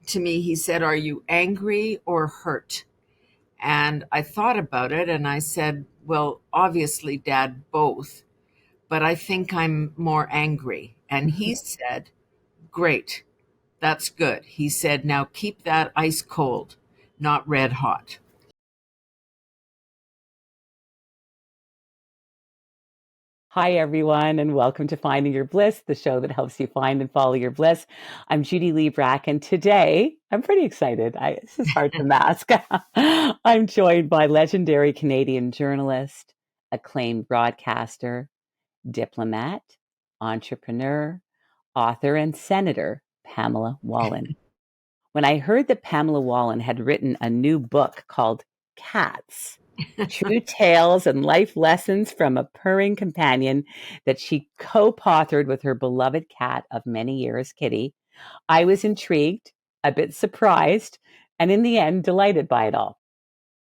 to me, he said, "Are you angry or hurt?" And I thought about it and I said, "Well, obviously, Dad, both, but I think I'm more angry." And he said, "Great, that's good." He said, "Now keep that ice cold, not red hot." Hi, everyone, and welcome to Finding Your Bliss, the show that helps you find and follow your bliss. I'm Judy Librach, and today I'm pretty excited. This is hard to mask. I'm joined by legendary Canadian journalist, acclaimed broadcaster, diplomat, entrepreneur, author, and senator, Pamela Wallin. When I heard that Pamela Wallin had written a new book called Cats, True Tales and Life Lessons from a Purring Companion that she co-authored with her beloved cat of many years, Kitty, I was intrigued, a bit surprised, and in the end, delighted by it all.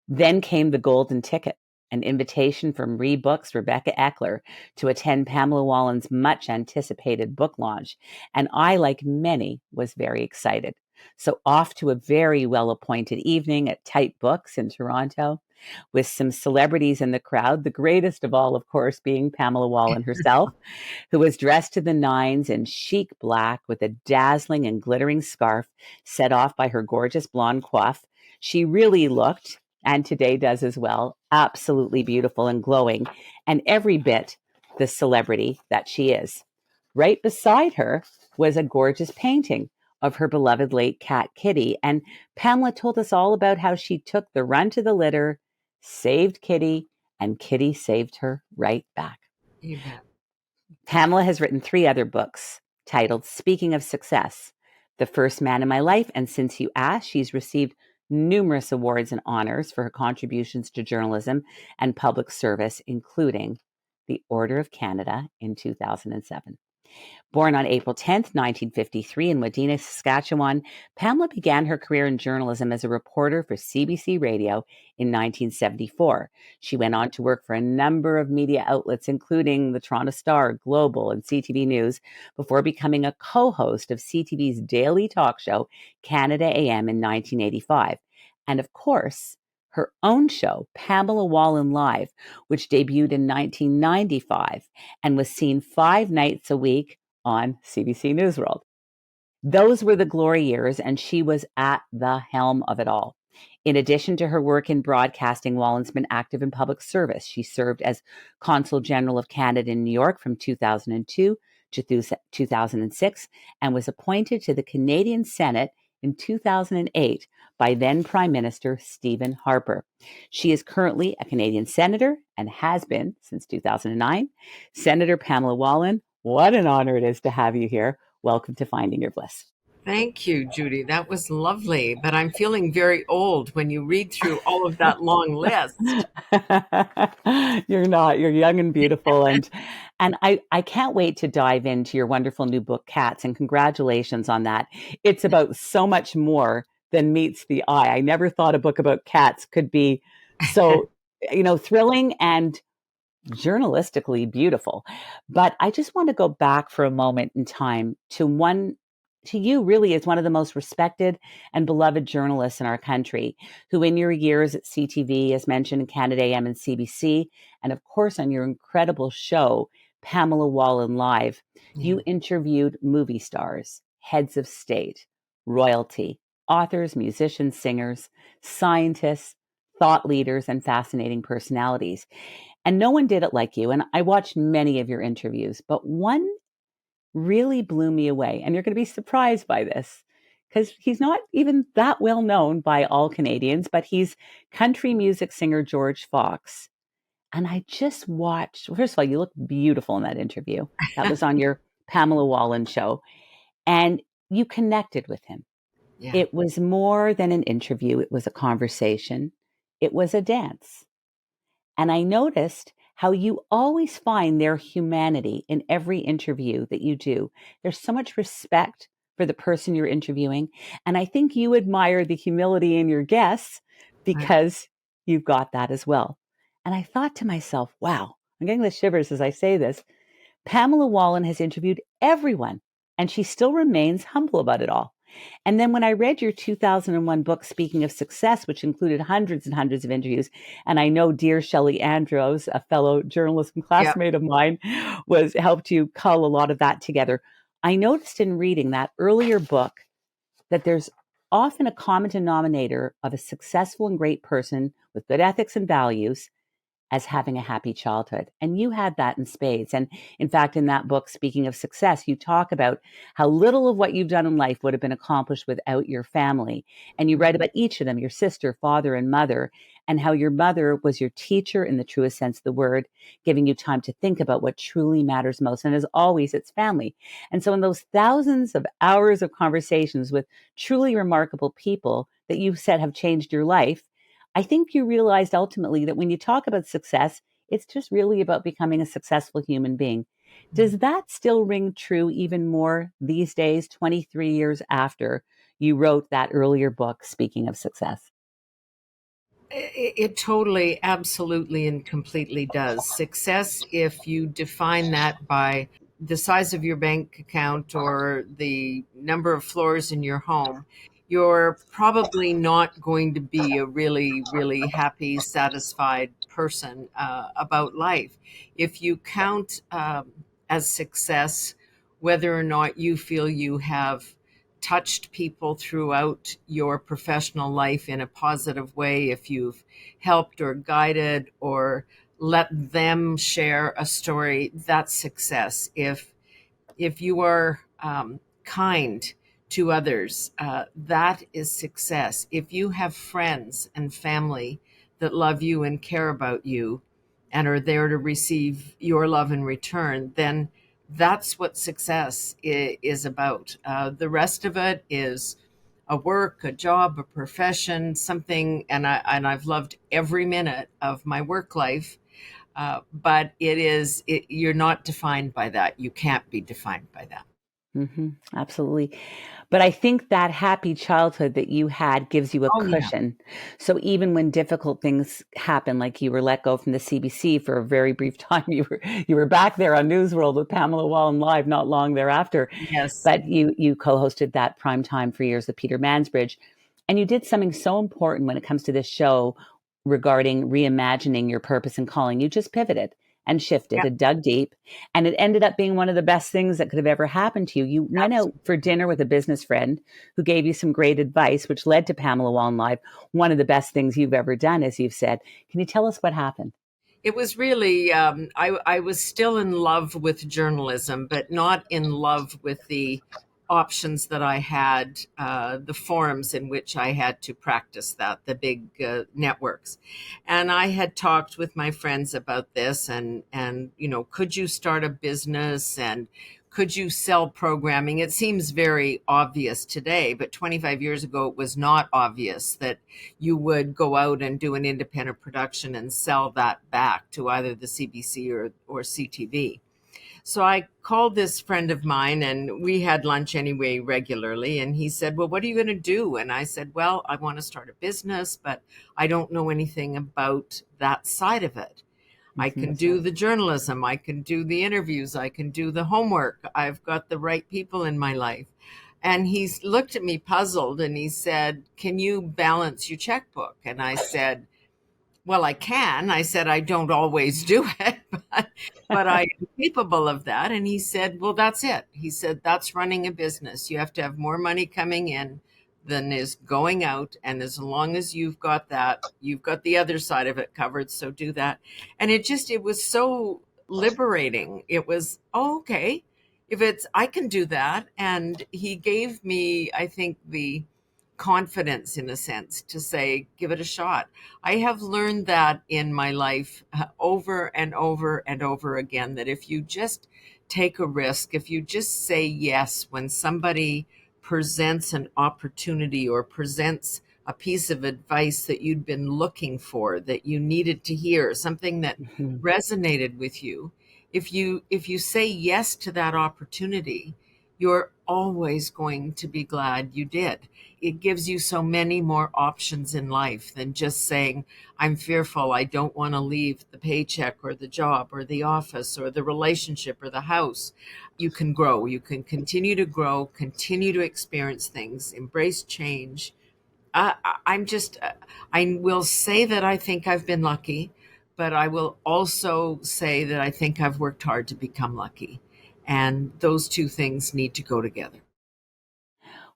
Then came the golden ticket, an invitation from Rebooks' Rebecca Eckler to attend Pamela Wallin's much anticipated book launch. And I, like many, was very excited. So off to a very well-appointed evening at Type Books in Toronto with some celebrities in the crowd, the greatest of all, of course, being Pamela Wallin herself, who was dressed to the nines in chic black with a dazzling and glittering scarf set off by her gorgeous blonde coif. She really looked, and today does as well, absolutely beautiful and glowing, and every bit the celebrity that she is. Right beside her was a gorgeous painting of her beloved late cat, Kitty, and Pamela told us all about how she took the run to the litter, saved Kitty, and Kitty saved her right back. You bet. Pamela has written 3 other books titled Speaking of Success, The First Man in My Life, and Since You Asked, she's received numerous awards and honors for her contributions to journalism and public service, including the Order of Canada in 2007. Born on April 10th, 1953 in Wadena, Saskatchewan, Pamela began her career in journalism as a reporter for CBC Radio in 1974. She went on to work for a number of media outlets, including the Toronto Star, Global, and CTV News, before becoming a co-host of CTV's daily talk show, Canada AM, in 1985. And of course, her own show, Pamela Wallin Live, which debuted in 1995 and was seen 5 nights a week on CBC News World. Those were the glory years, and she was at the helm of it all. In addition to her work in broadcasting, Wallin's been active in public service. She served as Consul General of Canada in New York from 2002 to 2006 and was appointed to the Canadian Senate in 2008 by then Prime Minister Stephen Harper. She is currently a Canadian senator and has been since 2009. Senator Pamela Wallin, what an honor it is to have you here. Welcome to Finding Your Bliss. Thank you, Judy. That was lovely. But I'm feeling very old when you read through all of that long list. You're not. You're young and beautiful. And I can't wait to dive into your wonderful new book, Cats, and congratulations on that. It's about so much more than meets the eye. I never thought a book about cats could be so, thrilling and journalistically beautiful. But I just want to go back for a moment in time to you really as one of the most respected and beloved journalists in our country, who in your years at CTV, as mentioned, Canada AM and CBC, and of course on your incredible show, Pamela Wallin Live, you interviewed movie stars, heads of state, royalty, authors, musicians, singers, scientists, thought leaders, and fascinating personalities. And no one did it like you. And I watched many of your interviews, but one really blew me away. And you're going to be surprised by this because he's not even that well known by all Canadians, but he's country music singer George Fox. And I just watched, first of all, you look beautiful in that interview. That was on your Pamela Wallin show. And you connected with him. Yeah. It was more than an interview. It was a conversation. It was a dance. And I noticed how you always find their humanity in every interview that you do. There's so much respect for the person you're interviewing. And I think you admire the humility in your guests because you've got that as well. And I thought to myself, wow, I'm getting the shivers as I say this. Pamela Wallin has interviewed everyone, and she still remains humble about it all. And then when I read your 2001 book, Speaking of Success, which included hundreds and hundreds of interviews, and I know dear Shelley Andrews, a fellow journalist and Yeah. classmate of mine, was helped you cull a lot of that together. I noticed in reading that earlier book that there's often a common denominator of a successful and great person with good ethics and values as having a happy childhood. And you had that in spades. And in fact, in that book, Speaking of Success, you talk about how little of what you've done in life would have been accomplished without your family. And you write about each of them, your sister, father, and mother, and how your mother was your teacher in the truest sense of the word, giving you time to think about what truly matters most. And as always, it's family. And so in those thousands of hours of conversations with truly remarkable people that you said have changed your life, I think you realized ultimately that when you talk about success, it's just really about becoming a successful human being. Does that still ring true even more these days, 23 years after you wrote that earlier book, Speaking of Success? It totally, absolutely, and completely does. Success, if you define that by the size of your bank account or the number of floors in your home, you're probably not going to be a really, really happy, satisfied person about life. If you count as success whether or not you feel you have touched people throughout your professional life in a positive way, if you've helped or guided or let them share a story, that's success. If you are kind to others, that is success. If you have friends and family that love you and care about you and are there to receive your love in return, then that's what success is about. The rest of it is a work, a job, a profession, something, and I've loved every minute of my work life. But you're not defined by that. You can't be defined by that. Absolutely. But I think that happy childhood that you had gives you a Oh yeah. cushion. So even when difficult things happen, like you were let go from the CBC for a very brief time, you were back there on News World with Pamela Wallin live not long thereafter. Yes. But you co-hosted that prime time for years with Peter Mansbridge. And you did something so important when it comes to this show regarding reimagining your purpose and calling. You just pivoted and shifted Yeah. and dug deep. And it ended up being one of the best things that could have ever happened to you. You went out Absolutely. for dinner with a business friend who gave you some great advice, which led to Pamela Wallin Live, one of the best things you've ever done, as you've said. Can you tell us what happened? It was really, I was still in love with journalism, but not in love with the options that I had, the forums in which I had to practice that, the big networks. And I had talked with my friends about this and could you start a business and could you sell programming? It seems very obvious today, but 25 years ago, it was not obvious that you would go out and do an independent production and sell that back to either the CBC or CTV. So I called this friend of mine and we had lunch anyway regularly. And he said, well, what are you going to do? And I said, well, I want to start a business, but I don't know anything about that side of it. I can do the journalism. I can do the interviews. I can do the homework. I've got the right people in my life. And he looked at me puzzled and he said, can you balance your checkbook? And I said, well, I can. I said, I don't always do it, but I am capable of that. And he said, well, that's it. He said, that's running a business. You have to have more money coming in than is going out. And as long as you've got that, you've got the other side of it covered. So do that. And it was so liberating. It was, oh, okay. I can do that. And he gave me, I think, the confidence in a sense to say, give it a shot. I have learned that in my life over and over and over again, that if you just take a risk, if you just say yes when somebody presents an opportunity or presents a piece of advice that you'd been looking for, that you needed to hear, something that resonated with you, if you say yes to that opportunity, you're always going to be glad you did. It gives you so many more options in life than just saying, I'm fearful, I don't want to leave the paycheck or the job or the office or the relationship or the house. You can grow, you can continue to grow, continue to experience things, embrace change. I'm just, I will say that I think I've been lucky, but I will also say that I think I've worked hard to become lucky. And those two things need to go together.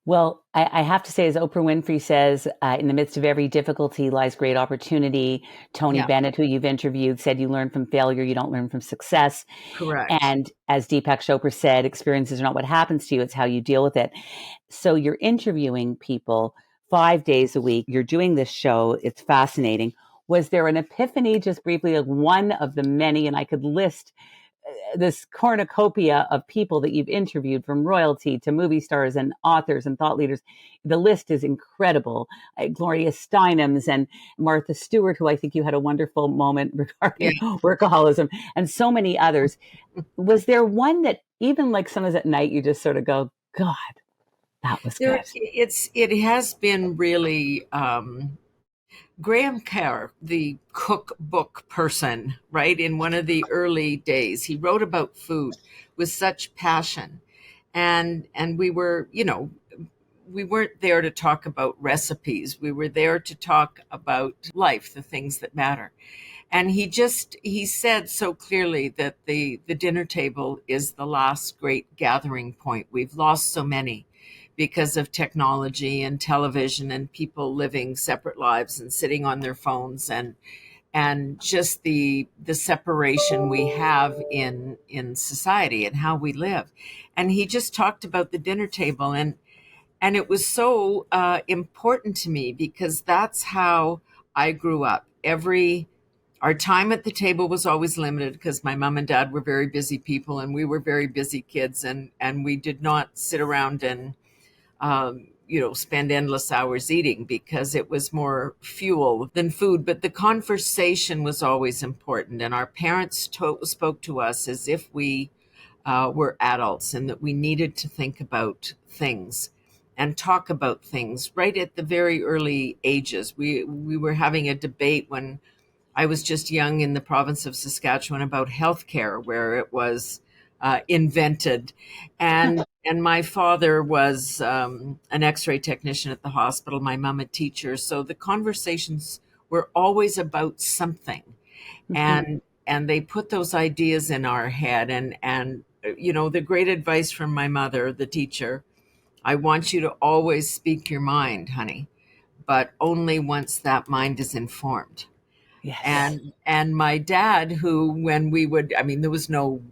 Well, I have to say, as Oprah Winfrey says, in the midst of every difficulty lies great opportunity. Tony Yeah, Bennett, who you've interviewed, said you learn from failure, you don't learn from success. correct. And as Deepak Chopra said, experiences are not what happens to you, it's how you deal with it. So you're interviewing people 5 days a week. You're doing this show. It's fascinating. Was there an epiphany, just briefly, of one of the many, and I could list this cornucopia of people that you've interviewed, from royalty to movie stars and authors and thought leaders. The list is incredible. Gloria Steinem's and Martha Stewart, who I think you had a wonderful moment Yeah. regarding workaholism, and so many others. Was there one that even like sometimes at night you just sort of go, God, that was There, good? it has been really Graham Kerr, the cookbook person, right? In one of the early days, he wrote about food with such passion. And we were, we weren't there to talk about recipes. We were there to talk about life, the things that matter. And he said so clearly that the dinner table is the last great gathering point. We've lost so many because of technology and television and people living separate lives and sitting on their phones, and just the separation we have in society and how we live. And he just talked about the dinner table, and it was so important to me because that's how I grew up. Our time at the table was always limited because my mom and dad were very busy people and we were very busy kids, and we did not sit around and spend endless hours eating because it was more fuel than food. But the conversation was always important, and our parents spoke to us as if we were adults and that we needed to think about things and talk about things right at the very early ages. We were having a debate when I was just young in the province of Saskatchewan about healthcare, where it was invented, and my father was an X-ray technician at the hospital. My mom a teacher, so the conversations were always about something, and they put those ideas in our head, and the great advice from my mother, the teacher. I want you to always speak your mind, honey, but only once that mind is informed. Yes. And my dad, who when we would, I mean, there was no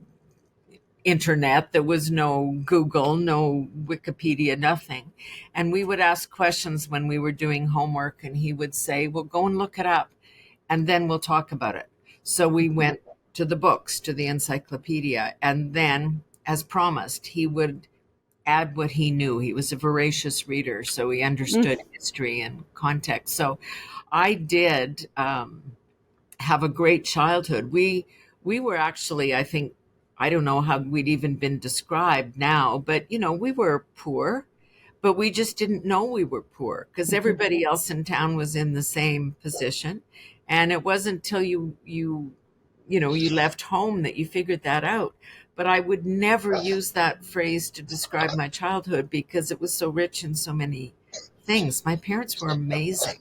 internet, there was no Google, no Wikipedia, nothing. And we would ask questions when we were doing homework, and he would say, well, go and look it up and then we'll talk about it. So we went to the books, to the encyclopedia, and then, as promised, he would add what he knew. He was a voracious reader, so he understood history and context. So I did have a great childhood. We were actually, I think, I don't know how we'd even been described now, but we were poor, but we just didn't know we were poor because everybody else in town was in the same position. And it wasn't until you left home that you figured that out. But I would never use that phrase to describe my childhood because it was so rich in so many things. My parents were amazing.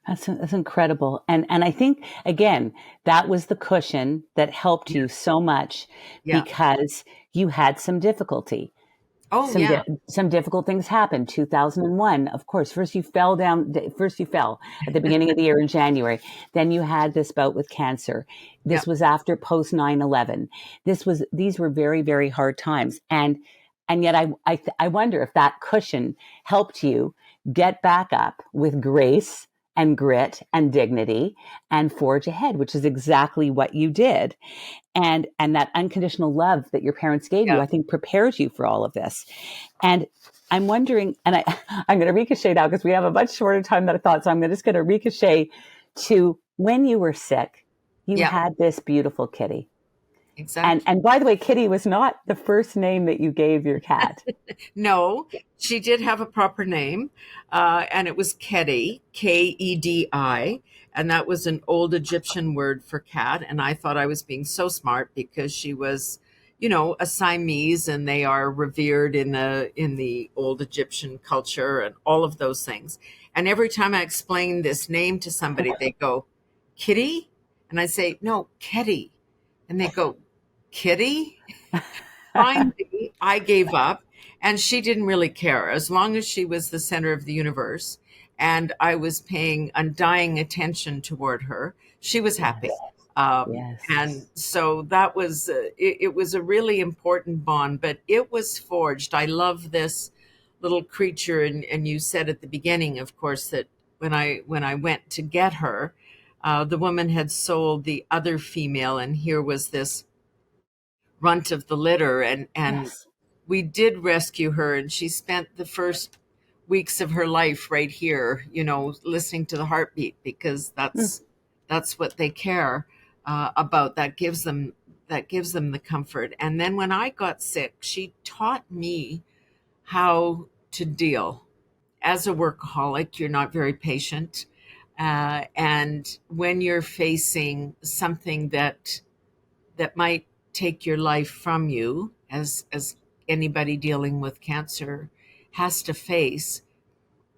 That's incredible. And I think, again, that was the cushion that helped Yeah. you so much Yeah. because you had some difficulty. Oh, yeah. Some difficult things happened. 2001, of course. First you fell at the beginning of the year in January. Then you had this bout with cancer. Yeah. This was after post 9/11. These were very, very hard times. And yet I wonder if that cushion helped you get back up with grace and grit and dignity and forge ahead, which is exactly what you did. And that unconditional love that your parents gave you, Yeah. I think prepares you for all of this. And I'm wondering, and I'm going to ricochet now because we have a much shorter time than I thought. So I'm just going to ricochet to when you were sick, you Yeah. had this beautiful kitty. exactly. And by the way, Kitty was not the first name that you gave your cat. No, she did have a proper name, and it was Kedi, Kedi, and that was an old Egyptian word for cat. And I thought I was being so smart because she was, a Siamese, and they are revered in the old Egyptian culture and all of those things. And every time I explain this name to somebody, they go, Kitty, and I say, no, Kedi, and they go, Kitty. Finally, I gave up, and she didn't really care as long as she was the center of the universe and I was paying undying attention toward her. She was happy. Yes. Yes. And so that was it was a really important bond, but it was forged. I love this little creature, and you said at the beginning, of course, that when I went to get her, the woman had sold the other female, and here was this runt of the litter, and Yes. we did rescue her, and she spent the first weeks of her life right here, listening to the heartbeat, because Mm. that's what they care about. That gives them the comfort. And then when I got sick, she taught me how to deal. As a workaholic, you're not very patient, and when you're facing something that might take your life from you, as anybody dealing with cancer has to face,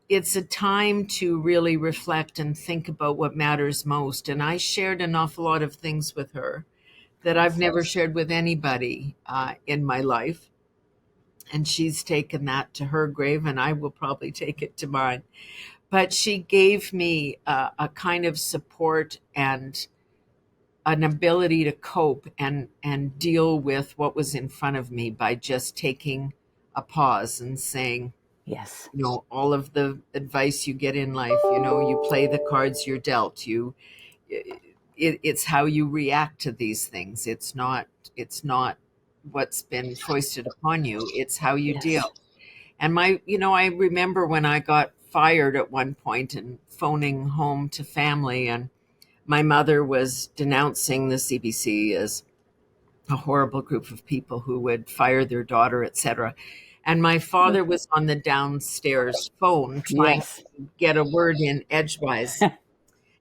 it's a time to really reflect and think about what matters most. And I shared an awful lot of things with her that I've never shared with anybody in my life. And she's taken that to her grave, and I will probably take it to mine. But she gave me a kind of support and an ability to cope and deal with what was in front of me by just taking a pause and saying, Yes. all of the advice you get in life, you play the cards you're dealt. It's how you react to these things. It's not what's been foisted upon you. It's how you Yes. deal. And I remember when I got fired at one point and phoning home to family, and my mother was denouncing the CBC as a horrible group of people who would fire their daughter, etc. And my Mm. father was on the downstairs phone trying Yes. to get a word in edgewise.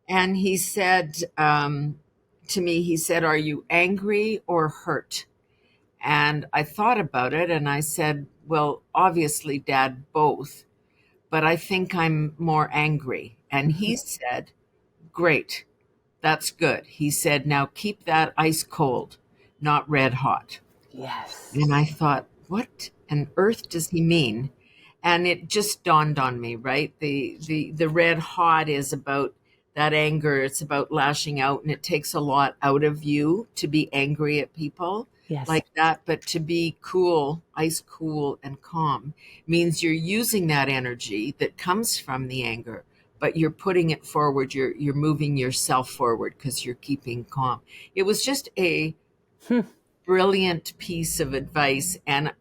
And he said to me, he said, "Are you angry or hurt?" And I thought about it, and I said, "Well, obviously, Dad, both, but I think I'm more angry." And Mhm. he said, "Great. That's good." He said, "Now keep that ice cold, not red hot." Yes. And I thought, what on earth does he mean? And it just dawned on me, right? The red hot is about that anger. It's about lashing out, and it takes a lot out of you to be angry at people Yes. like that. But to be cool, ice cool and calm means you're using that energy that comes from the anger, but you're putting it forward. You're moving yourself forward because you're keeping calm. It was just a Hmm. brilliant piece of advice, and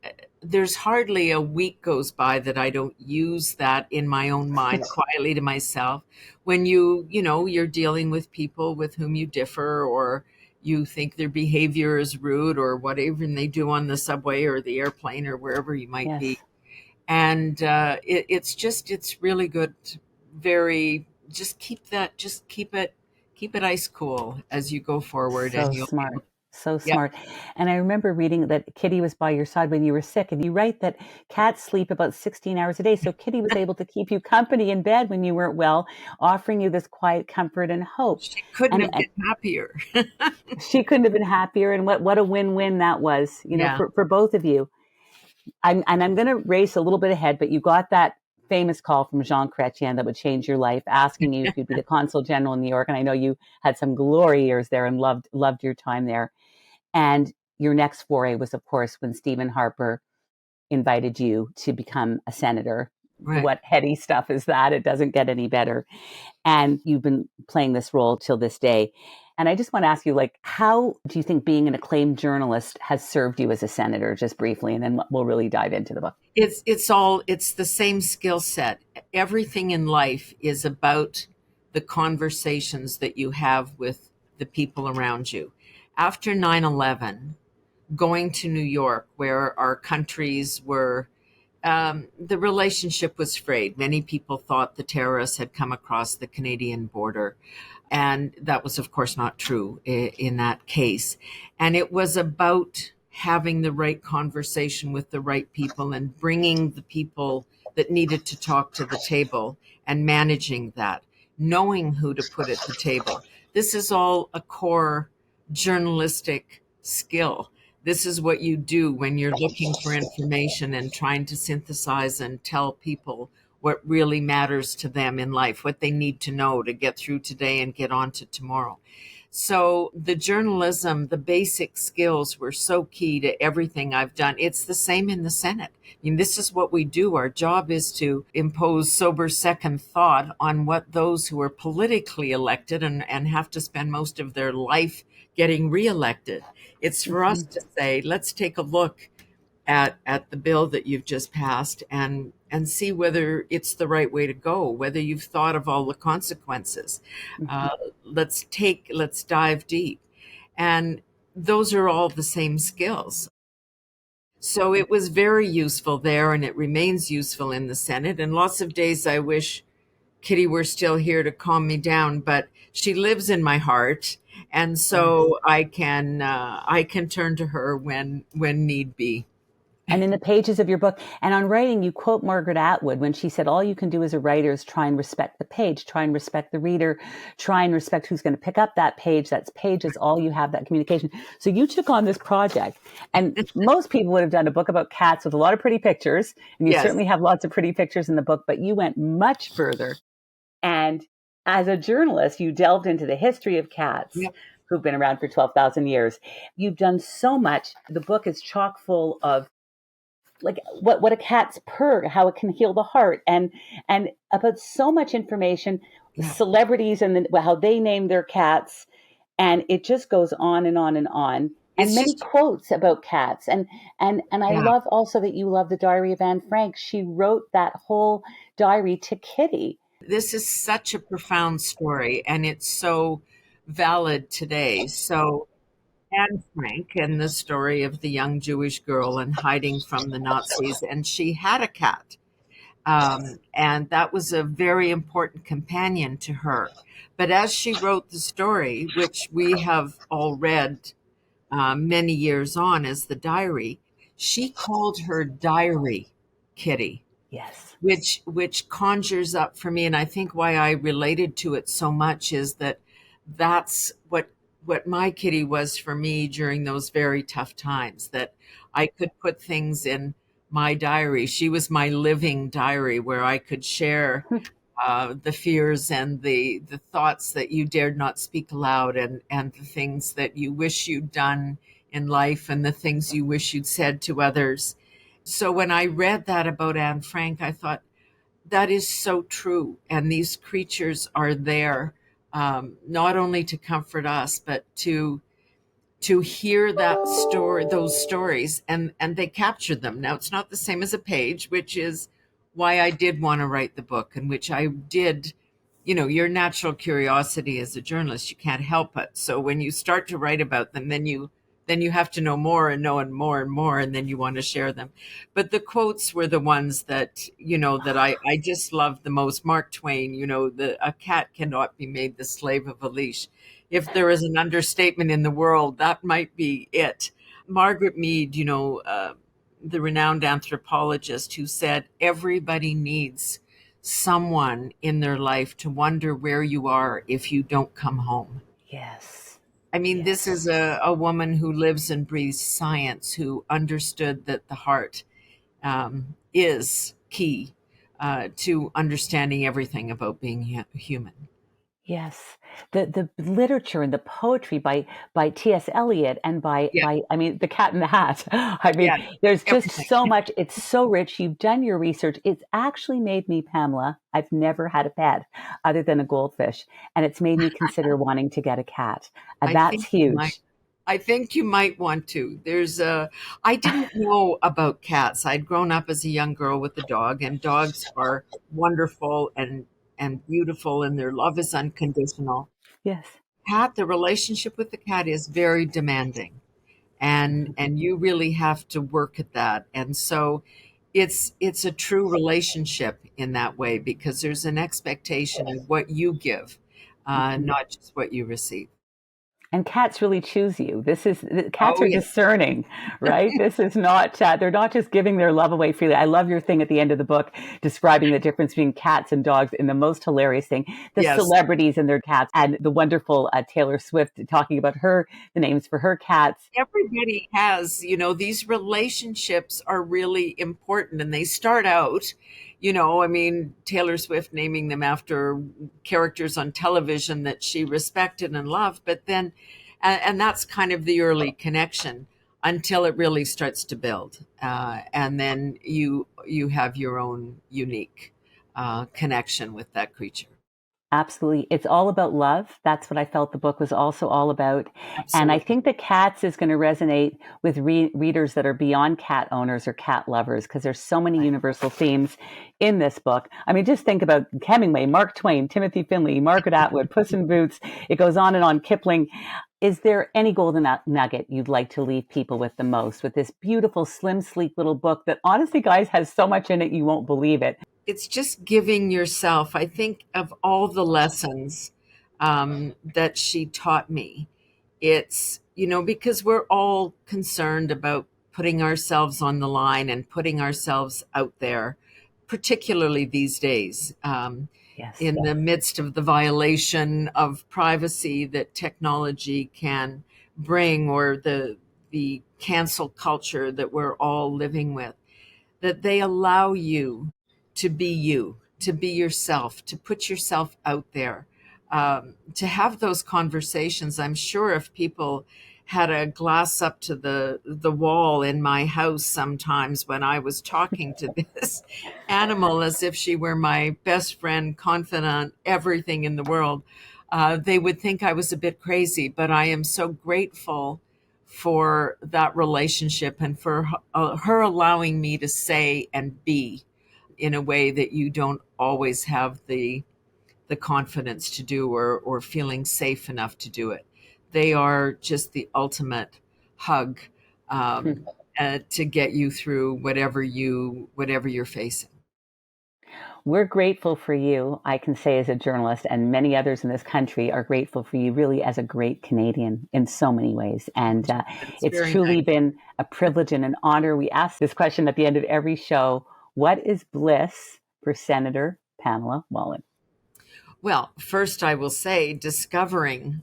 there's hardly a week goes by that I don't use that in my own mind quietly to myself. When you're dealing with people with whom you differ, or you think their behavior is rude, or whatever they do on the subway or the airplane or wherever you might be. Yes. And it's really good. Very, just keep it ice cool as you go forward, and So you'll be able. smart. So Yeah. smart. And I remember reading that Kitty was by your side when you were sick. And you write that cats sleep about 16 hours a day. So Kitty was able to keep you company in bed when you weren't well, offering you this quiet comfort and hope. She couldn't And, have and been happier. she couldn't have been happier. And what a win-win that was, Yeah, for both of you. I'm going to race a little bit ahead, but you got that famous call from Jean Chrétien that would change your life, asking you if you'd be the Consul General in New York. And I know you had some glory years there and loved your time there. And your next foray was, of course, when Stephen Harper invited you to become a senator. right. What heady stuff is that? It doesn't get any better. And you've been playing this role till this day. And I just want to ask you, like, how do you think being an acclaimed journalist has served you as a senator, just briefly, and then we'll really dive into the book. It's the same skill set. Everything in life is about the conversations that you have with the people around you. After 9/11, going to New York, where our countries were, the relationship was frayed. Many people thought the terrorists had come across the Canadian border. And that was, of course, not true in that case. And it was about having the right conversation with the right people and bringing the people that needed to talk to the table and managing that, knowing who to put at the table. This is all a core journalistic skill. This is what you do when you're looking for information and trying to synthesize and tell people what really matters to them in life, what they need to know to get through today and get on to tomorrow. So the journalism, the basic skills were so key to everything I've done. It's the same in the Senate. I mean, this is what we do. Our job is to impose sober second thought on what those who are politically elected and have to spend most of their life getting reelected. It's for us to say, let's take a look at the bill that you've just passed and see whether it's the right way to go, whether you've thought of all the consequences. Let's dive deep. And those are all the same skills. So it was very useful there, and it remains useful in the Senate. And lots of days I wish Kitty were still here to calm me down, but she lives in my heart. And so I can turn to her when need be. And in the pages of your book and on writing, you quote Margaret Atwood when she said, all you can do as a writer is try and respect the page, try and respect the reader, try and respect who's going to pick up that page. That page is all you have, that communication. So you took on this project, and most people would have done a book about cats with a lot of pretty pictures. And you certainly have lots of pretty pictures in the book, but you went much further. And as a journalist, you delved into the history of cats. Who've been around for 12,000 years. You've done so much. The book is chock full of like what a cat's purr, how it can heal the heart, and about so much information, celebrities and how they name their cats, and it just goes on and on and on. And it's many quotes about cats, and I love also that you love the Diary of Anne Frank. She wrote that whole diary to Kitty. This is such a profound story, and it's so valid today. So Anne Frank and the story of the young Jewish girl and hiding from the Nazis. And she had a cat. And that was a very important companion to her. But as she wrote the story, which we have all read many years on as the diary, she called her diary Kitty. Yes. Which conjures up for me, and I think why I related to it so much is that that's what my Kitty was for me during those very tough times, that I could put things in my diary. She was my living diary where I could share the fears and the thoughts that you dared not speak aloud, and the things that you wish you'd done in life and the things you wish you'd said to others. So when I read that about Anne Frank, I thought, that is so true. And these creatures are there not only to comfort us, but to hear that story, those stories, and they captured them. Now, it's not the same as a page, which is why I did want to write the book, and which I did. Your natural curiosity as a journalist, you can't help it. So when you start to write about them, then you have to know more and know and more and more, and then you want to share them. But the quotes were the ones that, that I just loved the most. Mark Twain, a cat cannot be made the slave of a leash. If there is an understatement in the world, that might be it. Margaret Mead, the renowned anthropologist, who said, everybody needs someone in their life to wonder where you are if you don't come home. Yes. I mean, this is a woman who lives and breathes science, who understood that the heart is key to understanding everything about being human. Yes, the literature and the poetry by T.S. Eliot and by The Cat in the Hat. I mean, there's just so much. It's so rich. You've done your research. It's actually made me, Pamela, I've never had a pet other than a goldfish, and it's made me consider wanting to get a cat. That's huge. I think you might want to. I didn't know about cats. I'd grown up as a young girl with a dog, and dogs are wonderful and beautiful, and their love is unconditional. Yes. cat, the relationship with the cat is very demanding, and you really have to work at that. And so it's a true relationship in that way, because there's an expectation of what you give, not just what you receive. And cats really choose you. Cats Oh are yeah. discerning, right? This is not, they're not just giving their love away freely. I love your thing at the end of the book describing the difference between cats and dogs, and the most hilarious thing, the Yes. celebrities and their cats, and the wonderful Taylor Swift talking about the names for her cats. Everybody has, these relationships are really important, and they start out, I mean, Taylor Swift naming them after characters on television that she respected and loved, but then, and that's kind of the early connection until it really starts to build. And then you have your own unique connection with that creature. Absolutely. It's all about love. That's what I felt the book was also all about. And I Absolutely. think that Cats is going to resonate with readers that are beyond cat owners or cat lovers, because there's so many universal themes in this book. I mean, just think about Hemingway, Mark Twain, Timothy Finley, Margaret Atwood, Puss in Boots. It goes on and on, Kipling. Is there any golden nugget you'd like to leave people with the most with this beautiful, slim, sleek little book that honestly, guys, has so much in it you won't believe it? It's just giving yourself. I think of all the lessons that she taught me. It's, because we're all concerned about putting ourselves on the line and putting ourselves out there, particularly these days, Yes. in the midst of the violation of privacy that technology can bring, or the cancel culture that we're all living with, that they allow you, to be yourself, to put yourself out there, to have those conversations. I'm sure if people had a glass up to the wall in my house sometimes when I was talking to this animal as if she were my best friend, confidant, everything in the world, they would think I was a bit crazy. But I am so grateful for that relationship, and for her allowing me to say and be in a way that you don't always have the confidence to do, or feeling safe enough to do it. They are just the ultimate hug, to get you through whatever you're facing. We're grateful for you, I can say, as a journalist, and many others in this country are grateful for you, really, as a great Canadian in so many ways. And It's it's very nice. truly been a privilege and an honor. We ask this question at the end of every show: what is bliss for Senator Pamela Wallin? Well, first I will say, discovering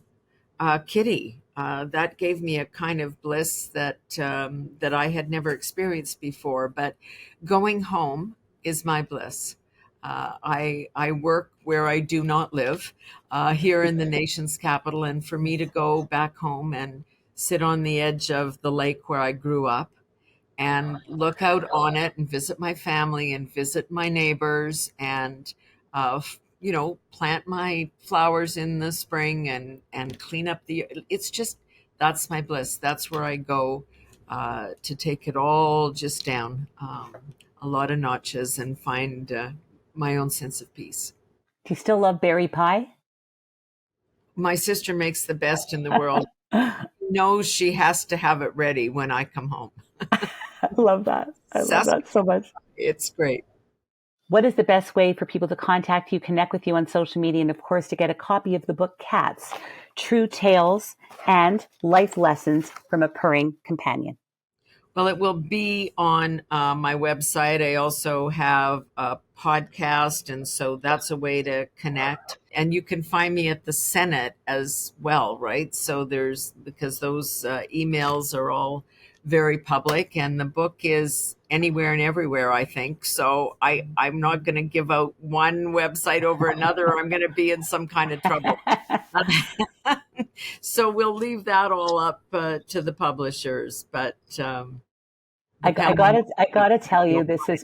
Kitty, that gave me a kind of bliss that I had never experienced before. But going home is my bliss. I work where I do not live, here in the nation's capital, and for me to go back home and sit on the edge of the lake where I grew up and look out on it and visit my family and visit my neighbors, and plant my flowers in the spring, and clean up it's just, that's my bliss. That's where I go, to take it all just down, a lot of notches, and find my own sense of peace. Do you still love berry pie? My sister makes the best in the world. Knows she has to have it ready when I come home. I love that. I love that so Saskatchewan, much. it's great. What is the best way for people to contact you, connect with you on social media, and of course, to get a copy of the book Cats, True Tales and Life Lessons from a Purring Companion? Well, it will be on my website. I also have a podcast, and so that's a way to connect. And you can find me at the Senate as well, right? So because those emails are all very public, and the book is anywhere and everywhere, I think. So I'm not going to give out one website over another, or I'm going to be in some kind of trouble. So we'll leave that all up to the publishers. But the Pamela. I gotta tell you, this has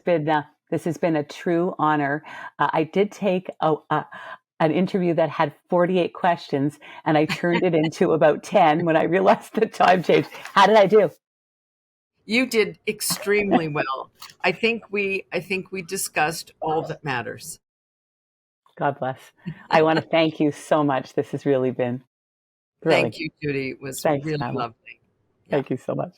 been a true honor. I did take an interview that had 48 questions, and I turned it into about 10 when I realized the time change. How did I do? You did extremely well. I think we discussed all that matters. God bless. I want to thank you so much. This has really been Thrilling. Thank you, Judy. It was Thanks, really Pamela. lovely. Yeah. Thank you so much.